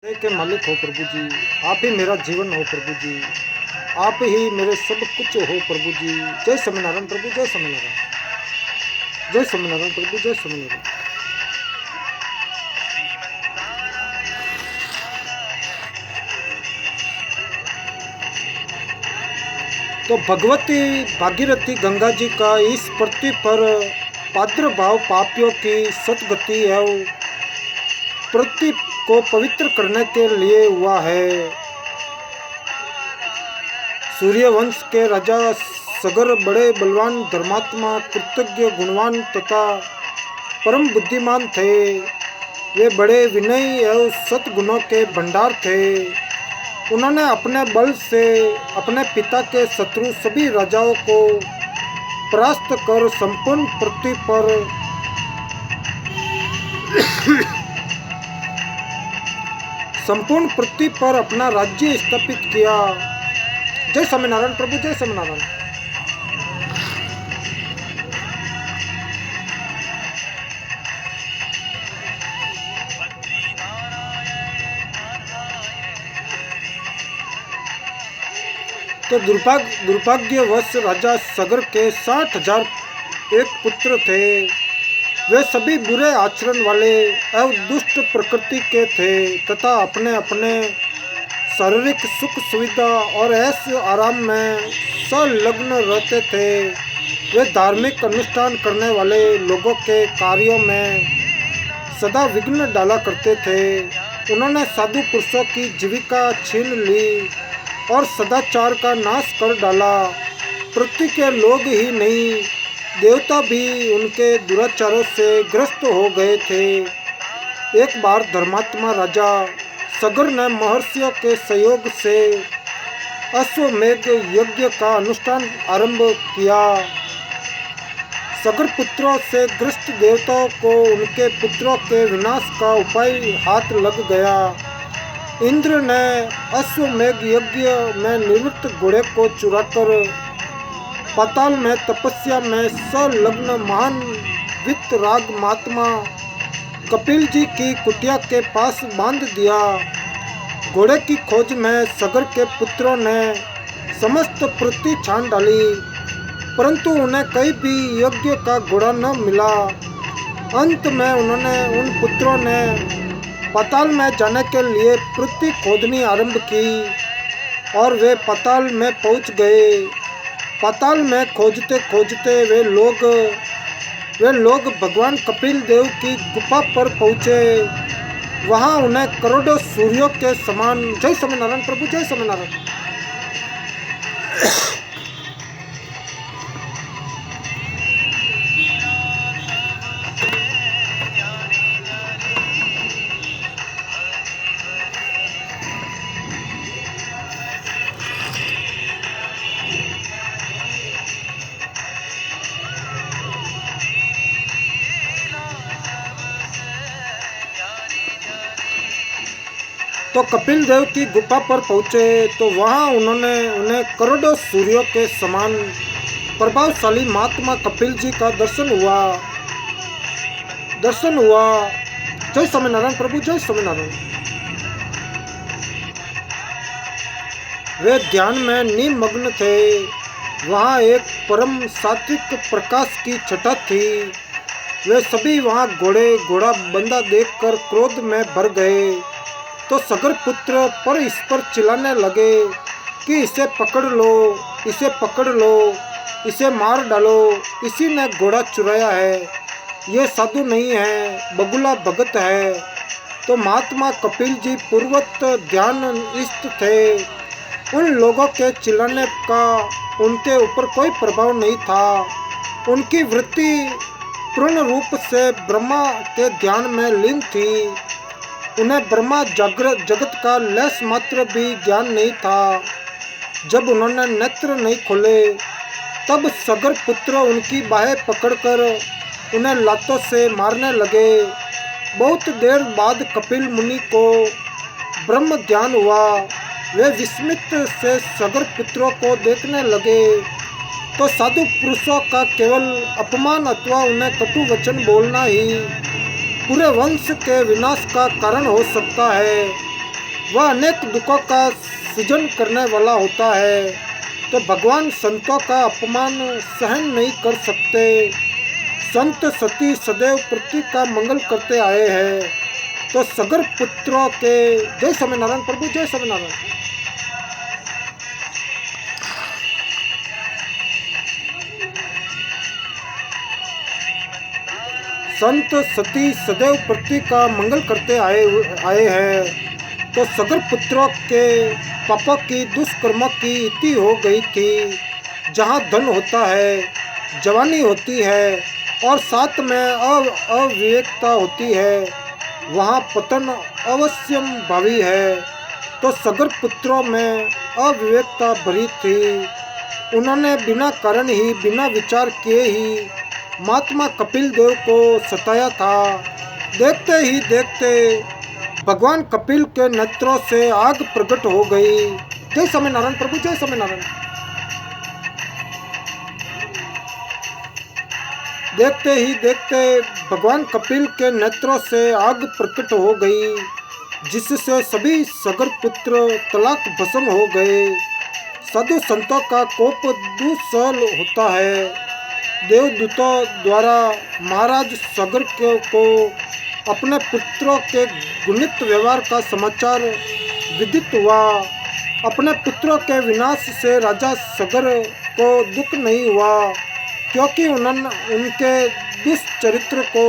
जय के मालिक हो प्रभु जी। आप ही मेरा जीवन हो प्रभु जी। आप ही मेरे सब कुछ हो प्रभु जी। जय स्वामीनारायण प्रभु, जय स्वामीनारायण, जय स्वामीनारायण प्रभु, जय स्वामीनारायण। तो भगवती भागीरथी गंगा जी का इस पृथ्वी पर पाद्रभाव पापियों की सदगति है, पृथ्वी को पवित्र करने के लिए हुआ है। सूर्यवंश के राजा सगर बड़े बलवान, धर्मात्मा, कृतज्ञ, गुणवान तथा परम बुद्धिमान थे। वे बड़े विनयी एवं सद्गुणों के भंडार थे। उन्होंने अपने बल से अपने पिता के शत्रु सभी राजाओं को परास्त कर संपूर्ण पृथ्वी पर अपना राज्य स्थापित किया। जय स्वामीनारायण प्रभु, जय स्वामीनारायण। तो दुर्भाग्यवश राजा सगर के 60,000 एक पुत्र थे। वे सभी बुरे आचरण वाले एवं दुष्ट प्रकृति के थे तथा अपने अपने शारीरिक सुख सुविधा और ऐश आराम में संलग्न रहते थे। वे धार्मिक अनुष्ठान करने वाले लोगों के कार्यों में सदा विघ्न डाला करते थे। उन्होंने साधु पुरुषों की जीविका छीन ली और सदाचार का नाश कर डाला। पृथ्वी के लोग ही नहीं, देवता भी उनके दुराचारों से ग्रस्त हो गए थे। एक बार धर्मात्मा राजा सगर ने महर्षियों के सहयोग से अश्वमेध यज्ञ का अनुष्ठान आरंभ किया। सगर पुत्रों से ग्रस्त देवताओं को उनके पुत्रों के विनाश का उपाय हाथ लग गया। इंद्र ने अश्वमेध यज्ञ में निवृत्त घोड़े को चुराकर पाताल में तपस्या में संलग्न महान वितराग महात्मा कपिल जी की कुटिया के पास बांध दिया। घोड़े की खोज में सगर के पुत्रों ने समस्त पृथ्वी छान डाली, परंतु उन्हें कहीं भी यज्ञ का घोड़ा न मिला। अंत में उन पुत्रों ने पाताल में जाने के लिए पृथ्वी खोदनी आरंभ की और वे पाताल में पहुंच गए। पाताल में खोजते खोजते वे लोग भगवान कपिल देव की गुफा पर पहुँचे। वहाँ उन्हें करोड़ों सूर्यों के समान, जय स्वामीनारायण प्रभु, जय स्वामीनारायण, तो कपिल देव की गुफा पर पहुँचे तो वहाँ उन्हें करोड़ों सूर्यों के समान प्रभावशाली महात्मा कपिल जी का दर्शन हुआ। जय स्वामीनारायण प्रभु, जय स्वामीनारायण। वे ध्यान में निमग्न थे। वहाँ एक परम सात्विक प्रकाश की छटा थी। वे सभी वहाँ घोड़ा बंधा देखकर क्रोध में भर गए। तो सगर पुत्र पर इस पर चिल्लाने लगे कि इसे पकड़ लो, इसे पकड़ लो, इसे मार डालो, इसी ने घोड़ा चुराया है, ये साधु नहीं है, बगुला भगत है। तो महात्मा कपिल जी पूर्वत ध्यान इष्ट थे। उन लोगों के चिल्लाने का उनके ऊपर कोई प्रभाव नहीं था। उनकी वृत्ति पूर्ण रूप से ब्रह्मा के ध्यान में लीन थी। उन्हें ब्रह्मा जगत का लेस मात्र भी ज्ञान नहीं था। जब उन्होंने नेत्र नहीं खोले तब सगर पुत्र उनकी बाहें पकड़कर उन्हें लातों से मारने लगे। बहुत देर बाद कपिल मुनि को ब्रह्म ज्ञान हुआ। वे विस्मित से सगर पुत्रों को देखने लगे तो साधु पुरुषों का केवल अपमान अथवा उन्हें कटु वचन बोलना ही पूरे वंश के विनाश का कारण हो सकता है। वह अनेक दुखों का सृजन करने वाला होता है, तो भगवान संतों का अपमान सहन नहीं कर सकते। संत सती सदैव पृथ्वी का मंगल करते आए हैं, तो सगर पुत्रों के जय स्वामीनारायण प्रभु, जय स्वामीनारायण। संत सती सदैव पृथ्वी का मंगल करते आए हैं, तो सगर पुत्रों के पापों की दुष्कर्मों की इति हो गई थी। जहाँ धन होता है, जवानी होती है और साथ में अविवेकता होती है, वहाँ पतन अवश्यम भावी है। तो सगर पुत्रों में अविवेकता भरी थी। उन्होंने बिना कारण ही, बिना विचार किए ही महात्मा कपिल देव को सताया था। देखते ही देखते भगवान कपिल के नेत्रों से आग प्रकट हो गई। जय स्वामीनारायण प्रभु, जय स्वामीनारायण। देखते ही देखते भगवान कपिल के नेत्रों से आग प्रकट हो गई, जिससे सभी सगर पुत्र तलाक भस्म हो गए। साधु संतों का कोप दुस्सह होता है। देवदूतों द्वारा महाराज सगर को अपने पुत्रों के गुणित व्यवहार का समाचार विदित हुआ। अपने पुत्रों के विनाश से राजा सगर को दुख नहीं हुआ, क्योंकि उनके दुष्चरित्र को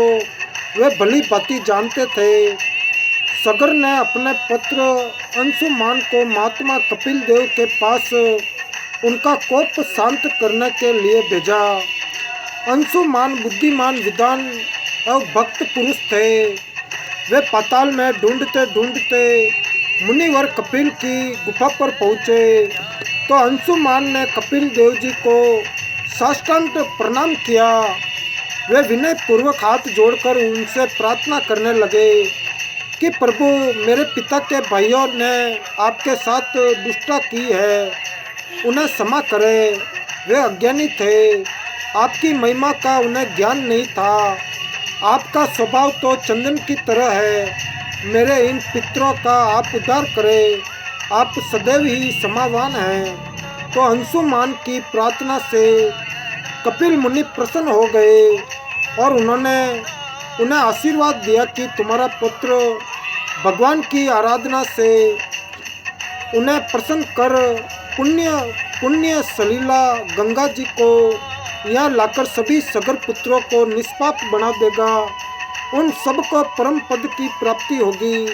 वे भली भांति जानते थे। सगर ने अपने पुत्र अंशुमान को महात्मा कपिल देव के पास उनका कोप शांत करने के लिए भेजा। अंशुमान बुद्धिमान, विद्वान और भक्त पुरुष थे। वे पाताल में ढूंढते ढूंढते मुनिवर कपिल की गुफा पर पहुँचे, तो अंशुमान ने कपिल देव जी को साष्टांग प्रणाम किया। वे विनय पूर्वक हाथ जोड़कर उनसे प्रार्थना करने लगे कि प्रभु, मेरे पिता के भाइयों ने आपके साथ दुष्टता की है, उन्हें क्षमा करें। वे अज्ञानी थे, आपकी महिमा का उन्हें ज्ञान नहीं था। आपका स्वभाव तो चंदन की तरह है। मेरे इन पितरों का आप उद्धार करें, आप सदैव ही क्षमावान हैं। तो अंशुमान की प्रार्थना से कपिल मुनि प्रसन्न हो गए और उन्हें आशीर्वाद दिया कि तुम्हारा पुत्र भगवान की आराधना से उन्हें प्रसन्न कर पुण्य सलीला गंगा जी को यहाँ लाकर सभी सगर पुत्रों को निष्पाप बना देगा। उन सब को परम पद की प्राप्ति होगी।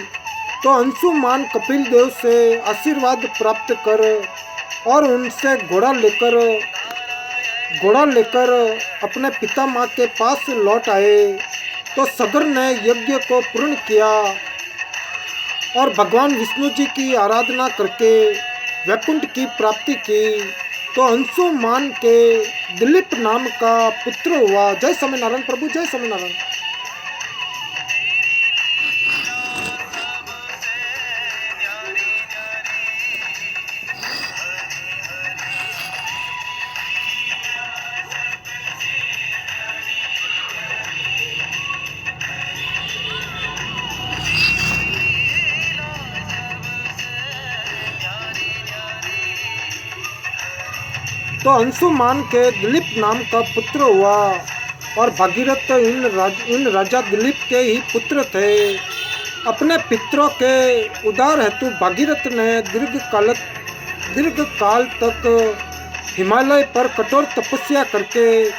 तो अंशुमान कपिल देव से आशीर्वाद प्राप्त कर और उनसे घोड़ा लेकर अपने पिता माँ के पास लौट आए। तो सगर ने यज्ञ को पूर्ण किया और भगवान विष्णु जी की आराधना करके वैकुंठ की प्राप्ति की। तो अंशुमान के दिलीप नाम का पुत्र हुआ। जय स्वामीनारायण प्रभु, जय स्वामीनारायण। तो अंशुमान के दिलीप नाम का पुत्र हुआ और भागीरथ इन राजा दिलीप के ही पुत्र थे। अपने पितरों के उद्धार हेतु भागीरथ ने दीर्घ काल तक हिमालय पर कठोर तपस्या करके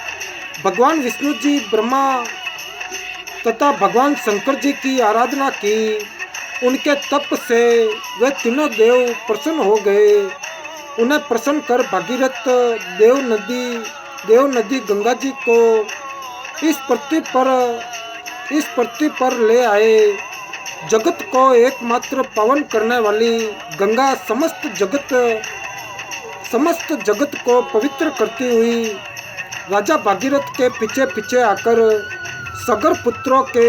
भगवान विष्णु जी, ब्रह्मा तथा भगवान शंकर जी की आराधना की। उनके तप से वे तीनों देव प्रसन्न हो गए। उन्हें प्रसन्न कर भागीरथ देव नदी गंगा जी को इस पृथ्वी पर ले आए। जगत को एकमात्र पावन करने वाली गंगा समस्त जगत को पवित्र करती हुई राजा भागीरथ के पीछे पीछे आकर सगर पुत्रों के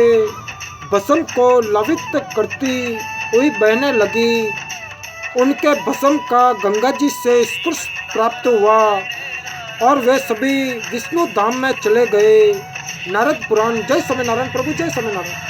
भस्म को लवित करती हुई बहने लगी। उनके भस्म का गंगा जी से स्पर्श प्राप्त हुआ और वे सभी विष्णु धाम में चले गए। नारद पुराण। जय स्वामीनारायण प्रभु, जय स्वामीनारायण।